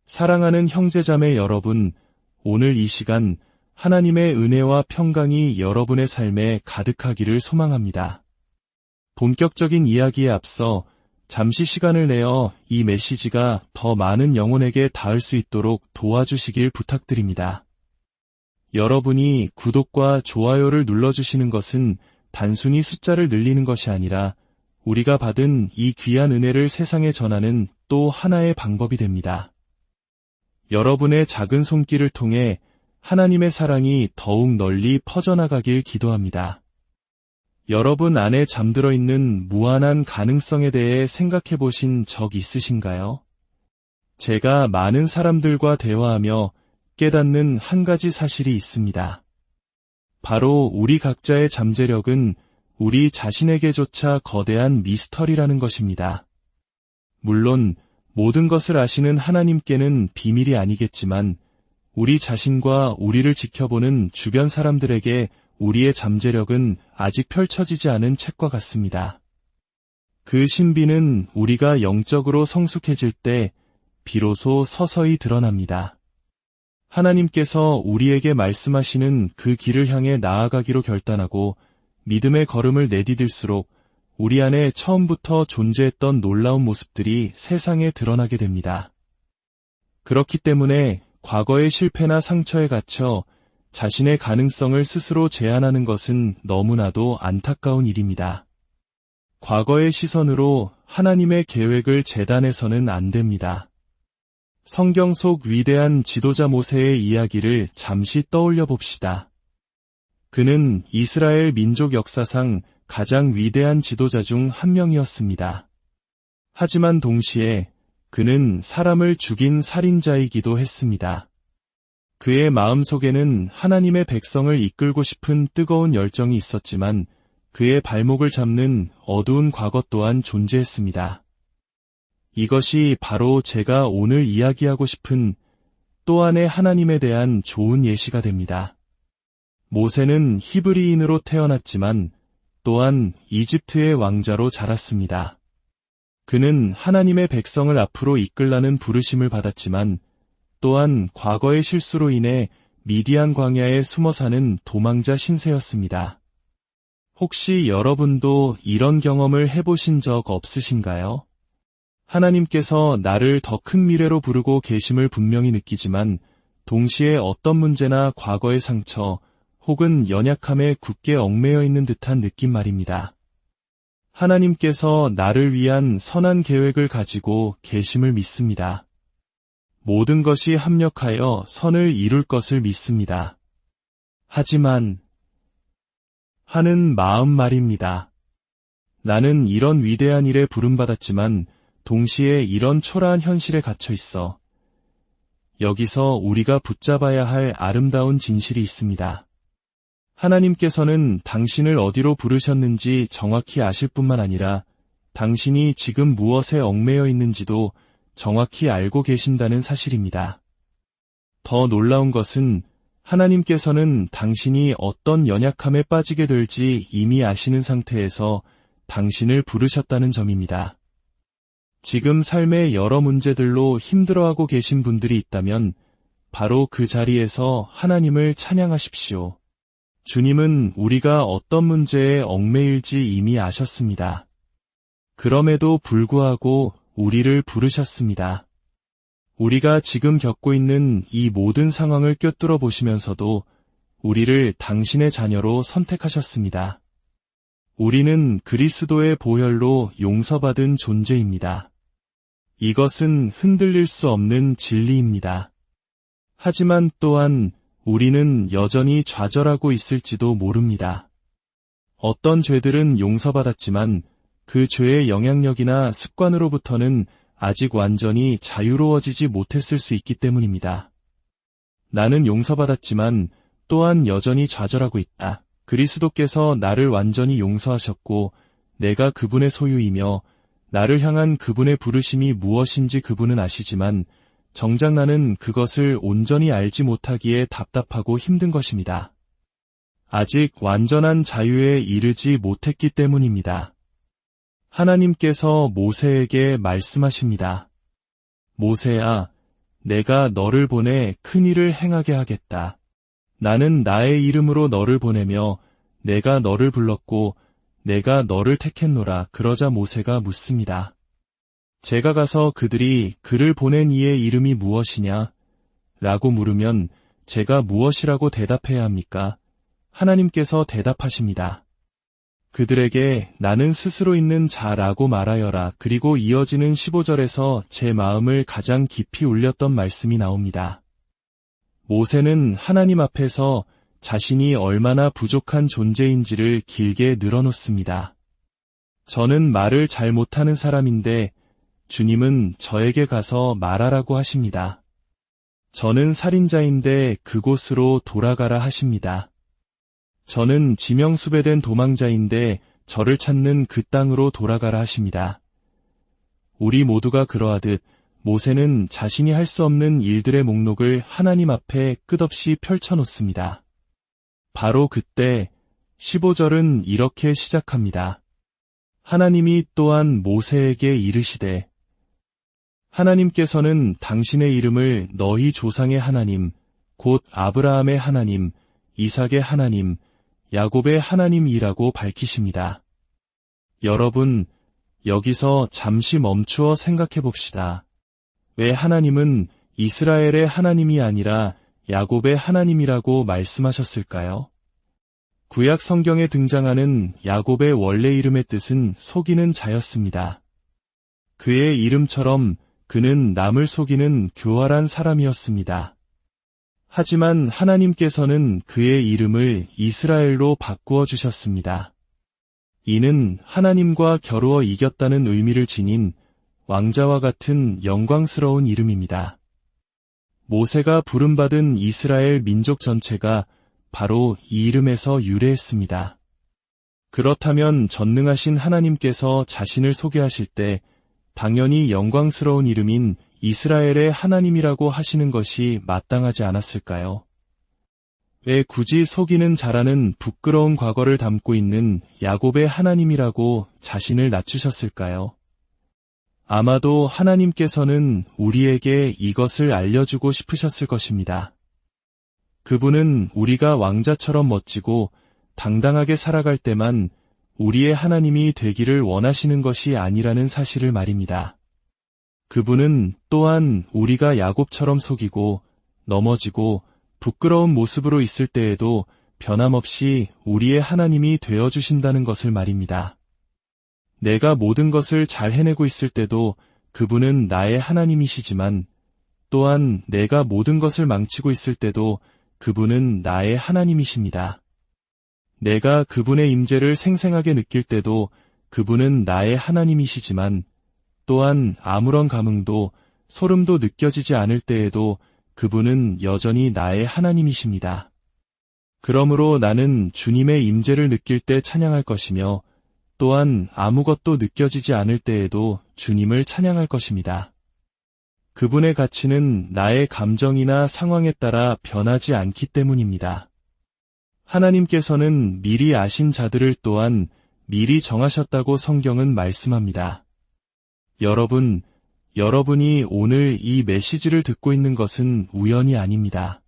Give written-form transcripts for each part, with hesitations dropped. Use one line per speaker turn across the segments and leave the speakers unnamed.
사랑하는 형제자매 여러분, 오늘 이 시간 하나님의 은혜와 평강이 여러분의 삶에 가득하기를 소망합니다. 본격적인 이야기에 앞서 잠시 시간을 내어 이 메시지가 더 많은 영혼에게 닿을 수 있도록 도와주시길 부탁드립니다. 여러분이 구독과 좋아요를 눌러주시는 것은 단순히 숫자를 늘리는 것이 아니라 우리가 받은 이 귀한 은혜를 세상에 전하는 또 하나의 방법이 됩니다. 여러분의 작은 손길을 통해 하나님의 사랑이 더욱 널리 퍼져나가길 기도합니다. 여러분 안에 잠들어 있는 무한한 가능성에 대해 생각해 보신 적 있으신가요? 제가 많은 사람들과 대화하며 깨닫는 한 가지 사실이 있습니다. 바로 우리 각자의 잠재력은 우리 자신에게조차 거대한 미스터리라는 것입니다. 물론 모든 것을 아시는 하나님께는 비밀이 아니겠지만 우리 자신과 우리를 지켜보는 주변 사람들에게 우리의 잠재력은 아직 펼쳐지지 않은 책과 같습니다. 그 신비는 우리가 영적으로 성숙해질 때 비로소 서서히 드러납니다. 하나님께서 우리에게 말씀하시는 그 길을 향해 나아가기로 결단하고 믿음의 걸음을 내디딜수록 우리 안에 처음부터 존재했던 놀라운 모습들이 세상에 드러나게 됩니다. 그렇기 때문에 과거의 실패나 상처에 갇혀 자신의 가능성을 스스로 제한하는 것은 너무나도 안타까운 일입니다. 과거의 시선으로 하나님의 계획을 재단해서는 안 됩니다. 성경 속 위대한 지도자 모세의 이야기를 잠시 떠올려 봅시다. 그는 이스라엘 민족 역사상 가장 위대한 지도자 중 한 명이었습니다. 하지만 동시에 그는 사람을 죽인 살인자이기도 했습니다. 그의 마음속에는 하나님의 백성을 이끌고 싶은 뜨거운 열정이 있었지만 그의 발목을 잡는 어두운 과거 또한 존재했습니다. 이것이 바로 제가 오늘 이야기하고 싶은 또 하나의 하나님에 대한 좋은 예시가 됩니다. 모세는 히브리인으로 태어났지만 또한 이집트의 왕자로 자랐습니다. 그는 하나님의 백성을 앞으로 이끌라는 부르심을 받았지만 또한 과거의 실수로 인해 미디안 광야에 숨어 사는 도망자 신세였습니다. 혹시 여러분도 이런 경험을 해보신 적 없으신가요? 하나님께서 나를 더 큰 미래로 부르고 계심을 분명히 느끼지만 동시에 어떤 문제나 과거의 상처 혹은 연약함에 굳게 얽매여 있는 듯한 느낌 말입니다. 하나님께서 나를 위한 선한 계획을 가지고 계심을 믿습니다. 모든 것이 합력하여 선을 이룰 것을 믿습니다. 하지만 하는 마음 말입니다. 나는 이런 위대한 일에 부름받았지만 동시에 이런 초라한 현실에 갇혀 있어. 여기서 우리가 붙잡아야 할 아름다운 진실이 있습니다. 하나님께서는 당신을 어디로 부르셨는지 정확히 아실 뿐만 아니라 당신이 지금 무엇에 얽매여 있는지도 정확히 알고 계신다는 사실입니다. 더 놀라운 것은 하나님께서는 당신이 어떤 연약함에 빠지게 될지 이미 아시는 상태에서 당신을 부르셨다는 점입니다. 지금 삶의 여러 문제들로 힘들어하고 계신 분들이 있다면 바로 그 자리에서 하나님을 찬양하십시오. 주님은 우리가 어떤 문제에 얽매일지 이미 아셨습니다. 그럼에도 불구하고 우리를 부르셨습니다. 우리가 지금 겪고 있는 이 모든 상황을 꿰뚫어 보시면서도 우리를 당신의 자녀로 선택하셨습니다. 우리는 그리스도의 보혈로 용서받은 존재입니다. 이것은 흔들릴 수 없는 진리입니다. 하지만 또한 우리는 여전히 좌절하고 있을지도 모릅니다. 어떤 죄들은 용서받았지만 그 죄의 영향력이나 습관으로부터는 아직 완전히 자유로워지지 못했을 수 있기 때문입니다. 나는 용서받았지만 또한 여전히 좌절하고 있다. 그리스도께서 나를 완전히 용서하셨고 내가 그분의 소유이며 나를 향한 그분의 부르심이 무엇인지 그분은 아시지만 정작 나는 그것을 온전히 알지 못하기에 답답하고 힘든 것입니다. 아직 완전한 자유에 이르지 못했기 때문입니다. 하나님께서 모세에게 말씀하십니다. 모세야, 내가 너를 보내 큰 일을 행하게 하겠다. 나는 나의 이름으로 너를 보내며 내가 너를 불렀고 내가 너를 택했노라. 그러자 모세가 묻습니다. 제가 가서 그들이 그를 보낸 이의 이름이 무엇이냐? 라고 물으면 제가 무엇이라고 대답해야 합니까? 하나님께서 대답하십니다. 그들에게 나는 스스로 있는 자라고 말하여라. 그리고 이어지는 15절에서 제 마음을 가장 깊이 울렸던 말씀이 나옵니다. 모세는 하나님 앞에서 자신이 얼마나 부족한 존재인지를 길게 늘어놓습니다. 저는 말을 잘 못하는 사람인데 주님은 저에게 가서 말하라고 하십니다. 저는 살인자인데 그곳으로 돌아가라 하십니다. 저는 지명수배된 도망자인데 저를 찾는 그 땅으로 돌아가라 하십니다. 우리 모두가 그러하듯 모세는 자신이 할 수 없는 일들의 목록을 하나님 앞에 끝없이 펼쳐놓습니다. 바로 그때 15절은 이렇게 시작합니다. 하나님이 또한 모세에게 이르시되 하나님께서는 당신의 이름을 너희 조상의 하나님, 곧 아브라함의 하나님, 이삭의 하나님, 야곱의 하나님이라고 밝히십니다. 여러분, 여기서 잠시 멈추어 생각해 봅시다. 왜 하나님은 이스라엘의 하나님이 아니라 야곱의 하나님이라고 말씀하셨을까요? 구약 성경에 등장하는 야곱의 원래 이름의 뜻은 속이는 자였습니다. 그의 이름처럼 그는 남을 속이는 교활한 사람이었습니다. 하지만 하나님께서는 그의 이름을 이스라엘로 바꾸어 주셨습니다. 이는 하나님과 겨루어 이겼다는 의미를 지닌 왕자와 같은 영광스러운 이름입니다. 모세가 부름받은 이스라엘 민족 전체가 바로 이 이름에서 유래했습니다. 그렇다면 전능하신 하나님께서 자신을 소개하실 때 당연히 영광스러운 이름인 이스라엘의 하나님이라고 하시는 것이 마땅하지 않았을까요? 왜 굳이 속이는 자라는 부끄러운 과거를 담고 있는 야곱의 하나님이라고 자신을 낮추셨을까요? 아마도 하나님께서는 우리에게 이것을 알려주고 싶으셨을 것입니다. 그분은 우리가 왕자처럼 멋지고 당당하게 살아갈 때만 우리의 하나님이 되기를 원하시는 것이 아니라는 사실을 말입니다. 그분은 또한 우리가 야곱처럼 속이고 넘어지고 부끄러운 모습으로 있을 때에도 변함없이 우리의 하나님이 되어주신다는 것을 말입니다. 내가 모든 것을 잘 해내고 있을 때도 그분은 나의 하나님이시지만 또한 내가 모든 것을 망치고 있을 때도 그분은 나의 하나님이십니다. 내가 그분의 임재를 생생하게 느낄 때도 그분은 나의 하나님이시지만 또한 아무런 감흥도 소름도 느껴지지 않을 때에도 그분은 여전히 나의 하나님이십니다. 그러므로 나는 주님의 임재를 느낄 때 찬양할 것이며 또한 아무것도 느껴지지 않을 때에도 주님을 찬양할 것입니다. 그분의 가치는 나의 감정이나 상황에 따라 변하지 않기 때문입니다. 하나님께서는 미리 아신 자들을 또한 미리 정하셨다고 성경은 말씀합니다. 여러분이 오늘 이 메시지를 듣고 있는 것은 우연이 아닙니다.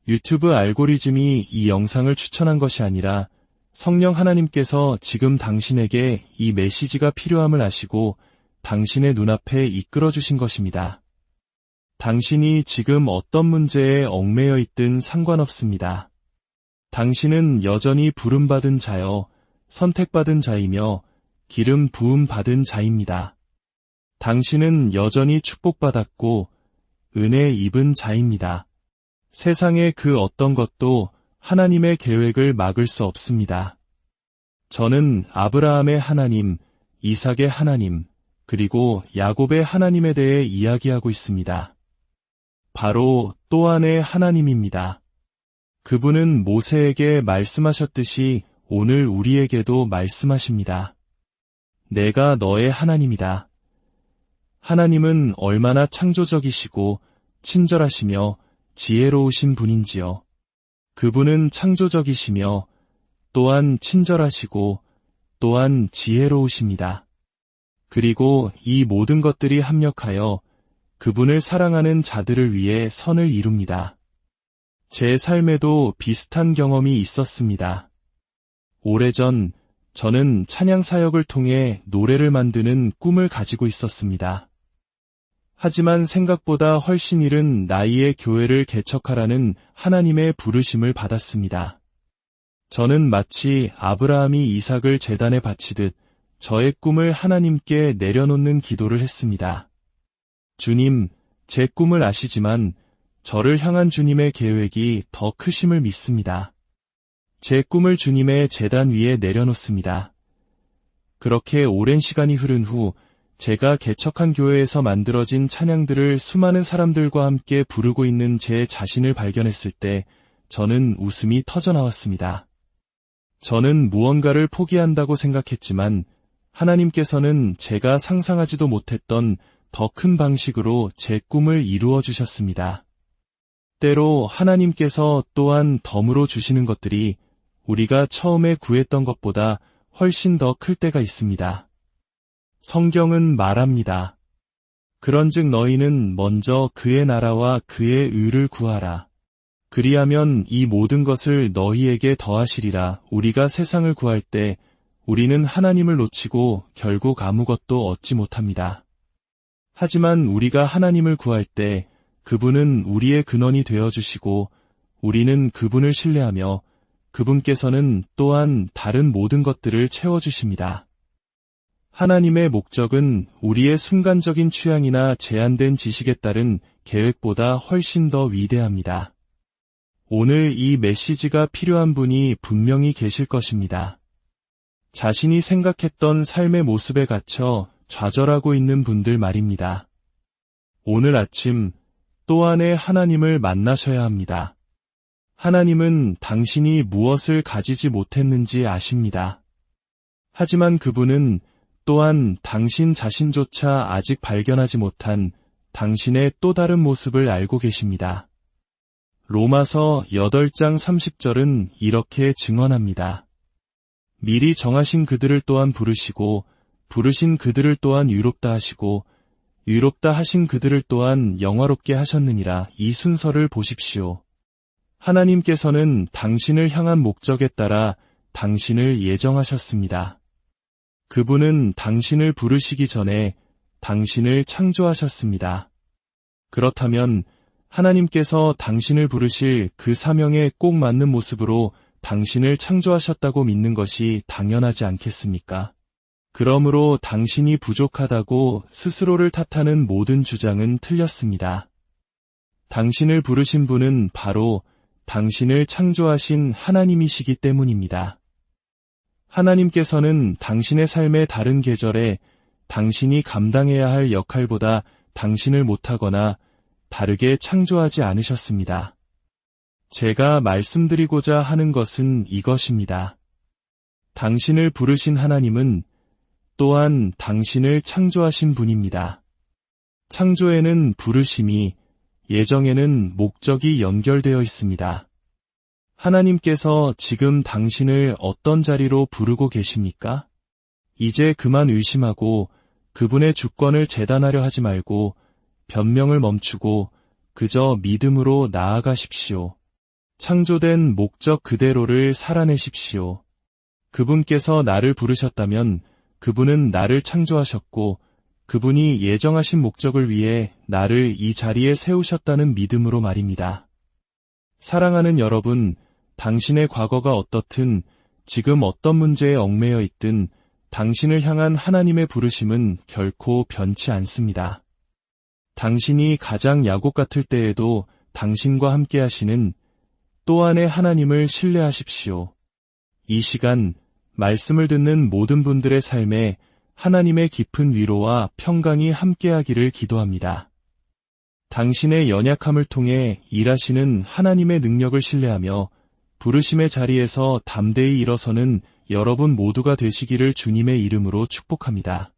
유튜브 알고리즘이 이 영상을 추천한 것이 아니라 성령 하나님께서 지금 당신에게 이 메시지가 필요함을 아시고 당신의 눈앞에 이끌어 주신 것입니다. 당신이 지금 어떤 문제에 얽매여 있든 상관없습니다. 당신은 여전히 부름받은 자여 선택받은 자이며 기름 부음 받은 자입니다. 당신은 여전히 축복받았고 은혜 입은 자입니다. 세상의 그 어떤 것도 하나님의 계획을 막을 수 없습니다. 저는 아브라함의 하나님, 이삭의 하나님, 그리고 야곱의 하나님에 대해 이야기하고 있습니다. 바로 또한의 하나님입니다. 그분은 모세에게 말씀하셨듯이 오늘 우리에게도 말씀하십니다. 내가 너의 하나님이다. 하나님은 얼마나 창조적이시고 친절하시며 지혜로우신 분인지요. 그분은 창조적이시며 또한 친절하시고 또한 지혜로우십니다. 그리고 이 모든 것들이 합력하여 그분을 사랑하는 자들을 위해 선을 이룹니다. 제 삶에도 비슷한 경험이 있었습니다. 오래전 저는 찬양 사역을 통해 노래를 만드는 꿈을 가지고 있었습니다. 하지만 생각보다 훨씬 이른 나이에 교회를 개척하라는 하나님의 부르심을 받았습니다. 저는 마치 아브라함이 이삭을 제단에 바치듯 저의 꿈을 하나님께 내려놓는 기도를 했습니다. 주님, 제 꿈을 아시지만 저를 향한 주님의 계획이 더 크심을 믿습니다. 제 꿈을 주님의 제단 위에 내려놓습니다. 그렇게 오랜 시간이 흐른 후 제가 개척한 교회에서 만들어진 찬양들을 수많은 사람들과 함께 부르고 있는 제 자신을 발견했을 때 저는 웃음이 터져나왔습니다. 저는 무언가를 포기한다고 생각했지만 하나님께서는 제가 상상하지도 못했던 더 큰 방식으로 제 꿈을 이루어 주셨습니다. 때로 하나님께서 또한 덤으로 주시는 것들이 우리가 처음에 구했던 것보다 훨씬 더 클 때가 있습니다. 성경은 말합니다. 그런즉 너희는 먼저 그의 나라와 그의 의를 구하라. 그리하면 이 모든 것을 너희에게 더하시리라. 우리가 세상을 구할 때 우리는 하나님을 놓치고 결국 아무것도 얻지 못합니다. 하지만 우리가 하나님을 구할 때 그분은 우리의 근원이 되어주시고 우리는 그분을 신뢰하며 그분께서는 또한 다른 모든 것들을 채워주십니다. 하나님의 목적은 우리의 순간적인 취향이나 제한된 지식에 따른 계획보다 훨씬 더 위대합니다. 오늘 이 메시지가 필요한 분이 분명히 계실 것입니다. 자신이 생각했던 삶의 모습에 갇혀 좌절하고 있는 분들 말입니다. 오늘 아침 또한의 하나님을 만나셔야 합니다. 하나님은 당신이 무엇을 가지지 못했는지 아십니다. 하지만 그분은 또한 당신 자신조차 아직 발견하지 못한 당신의 또 다른 모습을 알고 계십니다. 로마서 8장 30절은 이렇게 증언합니다. 미리 정하신 그들을 또한 부르시고 부르신 그들을 또한 유롭다 하시고 유롭다 하신 그들을 또한 영화롭게 하셨느니라. 이 순서를 보십시오. 하나님께서는 당신을 향한 목적에 따라 당신을 예정하셨습니다. 그분은 당신을 부르시기 전에 당신을 창조하셨습니다. 그렇다면 하나님께서 당신을 부르실 그 사명에 꼭 맞는 모습으로 당신을 창조하셨다고 믿는 것이 당연하지 않겠습니까? 그러므로 당신이 부족하다고 스스로를 탓하는 모든 주장은 틀렸습니다. 당신을 부르신 분은 바로 당신을 창조하신 하나님이시기 때문입니다. 하나님께서는 당신의 삶의 다른 계절에 당신이 감당해야 할 역할보다 당신을 못하거나 다르게 창조하지 않으셨습니다. 제가 말씀드리고자 하는 것은 이것입니다. 당신을 부르신 하나님은 또한 당신을 창조하신 분입니다. 창조에는 부르심이, 예정에는 목적이 연결되어 있습니다. 하나님께서 지금 당신을 어떤 자리로 부르고 계십니까? 이제 그만 의심하고 그분의 주권을 재단하려 하지 말고 변명을 멈추고 그저 믿음으로 나아가십시오. 창조된 목적 그대로를 살아내십시오. 그분께서 나를 부르셨다면 그분은 나를 창조하셨고 그분이 예정하신 목적을 위해 나를 이 자리에 세우셨다는 믿음으로 말입니다. 사랑하는 여러분, 당신의 과거가 어떻든 지금 어떤 문제에 얽매여 있든 당신을 향한 하나님의 부르심은 결코 변치 않습니다. 당신이 가장 야곱 같을 때에도 당신과 함께 하시는 또한의 하나님을 신뢰하십시오. 이 시간 말씀을 듣는 모든 분들의 삶에 하나님의 깊은 위로와 평강이 함께하기를 기도합니다. 당신의 연약함을 통해 일하시는 하나님의 능력을 신뢰하며 부르심의 자리에서 담대히 일어서는 여러분 모두가 되시기를 주님의 이름으로 축복합니다.